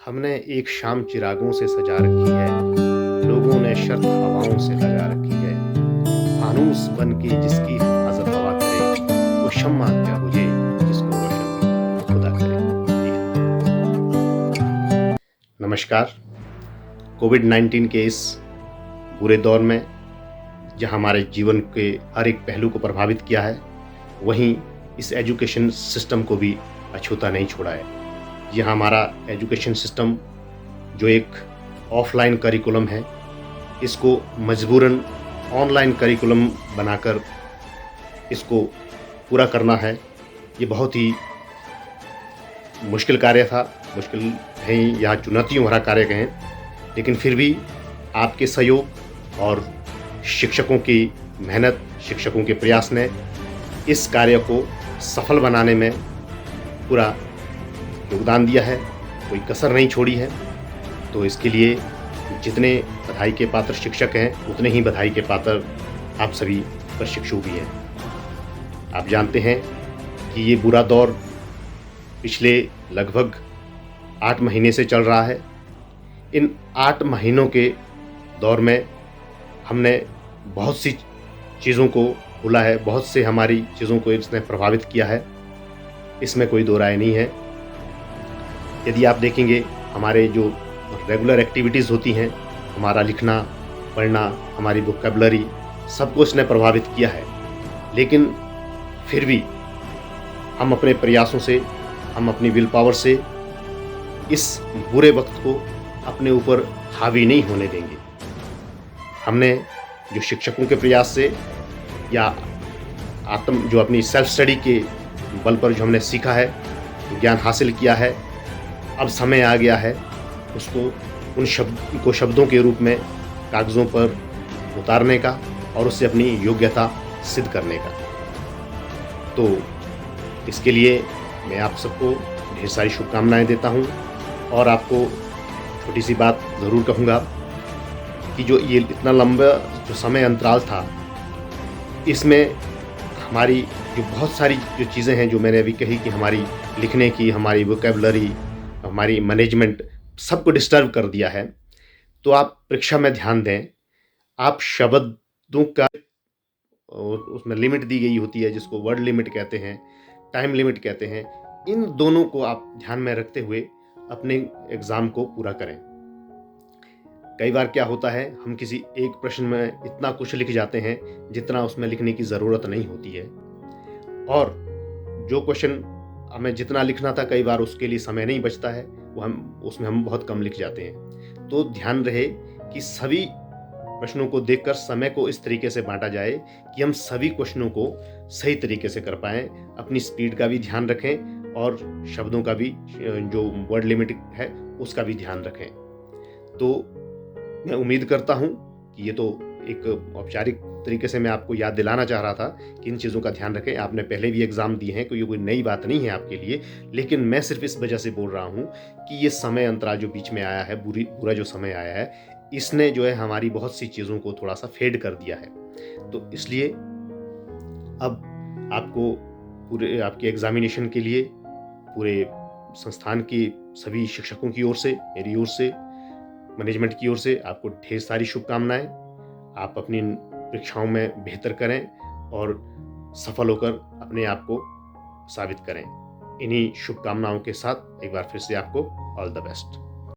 हमने एक शाम चिरागों से सजा रखी है, लोगों ने शर्त हवाओं से लगा रखी है। फानूस बन के जिसकी हिफाज़त हवा करे, वो शम्मा क्या बुझे जिसको रोशन खुदा करे। जी हाँ। नमस्कार। कोविड-19 के इस बुरे दौर में जहाँ हमारे जीवन के हर एक पहलू को प्रभावित किया है, वहीं इस एजुकेशन सिस्टम को भी अछूता नहीं छोड़ा है। यहाँ हमारा एजुकेशन सिस्टम जो एक ऑफलाइन करिकुलम है, इसको मजबूरन ऑनलाइन करिकुलम बनाकर इसको पूरा करना है। ये बहुत ही मुश्किल कार्य था, मुश्किल नहीं या चुनौतियों भरा कार्य कहें, लेकिन फिर भी आपके सहयोग और शिक्षकों की मेहनत, शिक्षकों के प्रयास ने इस कार्य को सफल बनाने में पूरा योगदान दिया है, कोई कसर नहीं छोड़ी है। तो इसके लिए जितने बधाई के पात्र शिक्षक हैं, उतने ही बधाई के पात्र आप सभी प्रशिक्षु भी हैं। आप जानते हैं कि ये बुरा दौर पिछले लगभग 8 महीने से चल रहा है। इन 8 महीनों के दौर में हमने बहुत सी चीज़ों को भूला है, बहुत से हमारी चीज़ों को इसने प्रभावित किया है, इसमें कोई दो राय नहीं है। यदि आप देखेंगे हमारे जो रेगुलर एक्टिविटीज़ होती हैं, हमारा लिखना, पढ़ना, हमारी वोकैबुलरी, सबको इसने प्रभावित किया है। लेकिन फिर भी हम अपने प्रयासों से, हम अपनी विल पावर से इस बुरे वक्त को अपने ऊपर हावी नहीं होने देंगे। हमने जो शिक्षकों के प्रयास से या जो अपनी सेल्फ स्टडी के बल पर जो हमने सीखा है, ज्ञान हासिल किया है, अब समय आ गया है उसको उन शब्दों के रूप में कागज़ों पर उतारने का और उससे अपनी योग्यता सिद्ध करने का। तो इसके लिए मैं आप सबको ढेर सारी शुभकामनाएं देता हूं और आपको छोटी सी बात ज़रूर कहूँगा कि जो ये इतना लंबा जो समय अंतराल था, इसमें हमारी जो बहुत सारी जो चीज़ें हैं जो मैंने अभी कही कि हमारी लिखने की, हमारी वोकैबुलरी, हमारी मैनेजमेंट, सबको डिस्टर्ब कर दिया है। तो आप परीक्षा में ध्यान दें, आप शब्दों का और उसमें लिमिट दी गई होती है जिसको वर्ड लिमिट कहते हैं, टाइम लिमिट कहते हैं। इन दोनों को आप ध्यान में रखते हुए अपने एग्ज़ाम को पूरा करें। कई बार क्या होता है, हम किसी एक प्रश्न में इतना कुछ लिख जाते हैं जितना उसमें लिखने की ज़रूरत नहीं होती है, और जो क्वेश्चन हमें जितना लिखना था कई बार उसके लिए समय नहीं बचता है, वो उसमें हम बहुत कम लिख जाते हैं। तो ध्यान रहे कि सभी प्रश्नों को देखकर समय को इस तरीके से बांटा जाए कि हम सभी क्वेश्चनों को सही तरीके से कर पाएँ। अपनी स्पीड का भी ध्यान रखें और शब्दों का भी, जो वर्ड लिमिट है उसका भी ध्यान रखें। तो मैं उम्मीद करता हूँ कि ये तो एक औपचारिक तरीके से मैं आपको याद दिलाना चाह रहा था कि इन चीज़ों का ध्यान रखें। आपने पहले भी एग्ज़ाम दिए हैं, कोई नई बात नहीं है आपके लिए, लेकिन मैं सिर्फ इस वजह से बोल रहा हूँ कि ये समय अंतराल जो बीच में आया है, बुरा जो समय आया है, इसने जो है हमारी बहुत सी चीज़ों को थोड़ा सा फेड कर दिया है। तो इसलिए अब आपको पूरे आपके एग्ज़ामिनेशन के लिए पूरे संस्थान के सभी शिक्षकों की ओर से, मेरी ओर से, मैनेजमेंट की ओर से आपको ढेर सारी शुभकामनाएं। आप अपनी परीक्षाओं में बेहतर करें और सफल होकर अपने आप को साबित करें। इन्हीं शुभकामनाओं के साथ एक बार फिर से आपको ऑल द बेस्ट।